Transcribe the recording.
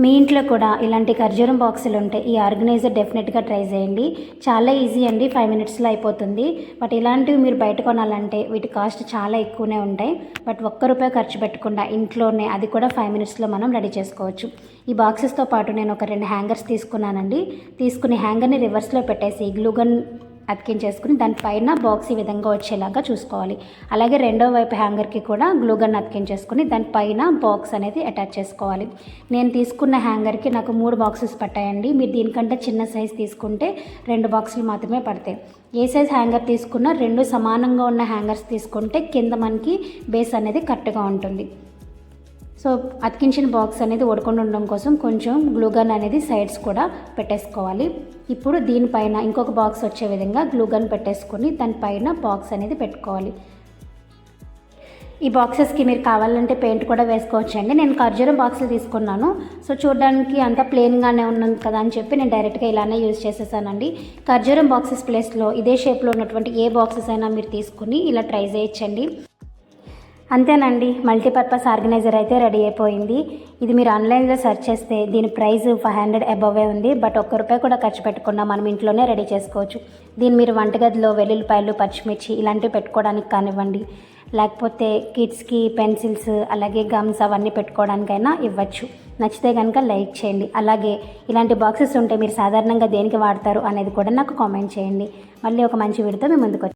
మీ ఇంట్లో కూడా ఇలాంటి ఖర్జూరం బాక్సులు ఉంటే ఈ ఆర్గనైజర్ డెఫినెట్గా ట్రై చేయండి. చాలా ఈజీ అండి, 5 మినిట్స్లో అయిపోతుంది. బట్ ఇలాంటివి మీరు బయట కొనాలంటే వీటి కాస్ట్ చాలా ఎక్కువనే ఉంటాయి. బట్ ₹1 ఖర్చు పెట్టకుండా ఇంట్లోనే అది కూడా 5 మినిట్స్లో మనం రెడీ చేసుకోవచ్చు. ఈ బాక్సెస్తో పాటు నేను ఒక 2 హ్యాంగర్స్ తీసుకున్నానండి. తీసుకుని హ్యాంగర్ని రివర్స్లో పెట్టేసి గ్లూగన్ అతికించేసుకుని దానిపైన బాక్స్ ఈ విధంగా వచ్చేలాగా చూసుకోవాలి. అలాగే రెండో వైపు హ్యాంగర్కి కూడా గ్లూగన్ అతికించేసుకుని దానిపైన బాక్స్ అనేది అటాచ్ చేసుకోవాలి. నేను తీసుకున్న హ్యాంగర్కి నాకు 3 బాక్సెస్ పట్టాయండి. మీరు దీనికంటే చిన్న సైజ్ తీసుకుంటే 2 బాక్సులు మాత్రమే పడతాయి. ఏ సైజ్ హ్యాంగర్ తీసుకున్నా 2 సమానంగా ఉన్న హ్యాంగర్స్ తీసుకుంటే కింద మనకి బేస్ అనేది కరెక్ట్గా ఉంటుంది. సో అతికించిన బాక్స్ అనేది ఓడకుండా ఉండడం కోసం కొంచెం గ్లూగన్ అనేది సైడ్స్ కూడా పెట్టేసుకోవాలి. ఇప్పుడు దీనిపైన ఇంకొక బాక్స్ వచ్చే విధంగా గ్లూగన్ పెట్టేసుకొని దానిపైన బాక్స్ అనేది పెట్టుకోవాలి. ఈ బాక్సెస్కి మీరు కావాలంటే పెయింట్ కూడా వేసుకోవచ్చండి. నేను ఖర్జూరం బాక్సులు తీసుకున్నాను. సో చూడడానికి అంతా ప్లెయిన్గానే ఉన్నది కదా అని చెప్పి నేను డైరెక్ట్గా ఇలానే యూజ్ చేసేసానండి. ఖర్జూరం బాక్సెస్ ప్లేస్లో ఇదే షేప్లో ఉన్నటువంటి ఏ బాక్సెస్ అయినా మీరు తీసుకుని ఇలా ట్రై చేయొచ్చండి. అంతేనండి, మల్టీపర్పస్ ఆర్గనైజర్ అయితే రెడీ అయిపోయింది. ఇది మీరు ఆన్లైన్లో సెర్చ్ చేస్తే దీని ప్రైస్ 500 అబోవే ఉంది. బట్ ₹1 కూడా ఖర్చు పెట్టకుండా మనం ఇంట్లోనే రెడీ చేసుకోవచ్చు. దీన్ని మీరు వంటగదిలో వెల్లుల్లిపాయలు, పచ్చిమిర్చి ఇలాంటివి పెట్టుకోవడానికి కానివ్వండి, లేకపోతే కిడ్స్కి పెన్సిల్స్ అలాగే గమ్స్ అవన్నీ పెట్టుకోవడానికైనా ఇవ్వచ్చు. నచ్చితే కనుక లైక్ చేయండి. అలాగే ఇలాంటి బాక్సెస్ ఉంటే మీరు సాధారణంగా దేనికి వాడతారు అనేది కూడా నాకు కామెంట్ చేయండి. మళ్ళీ ఒక మంచి వీడియోతో మీ ముందుకు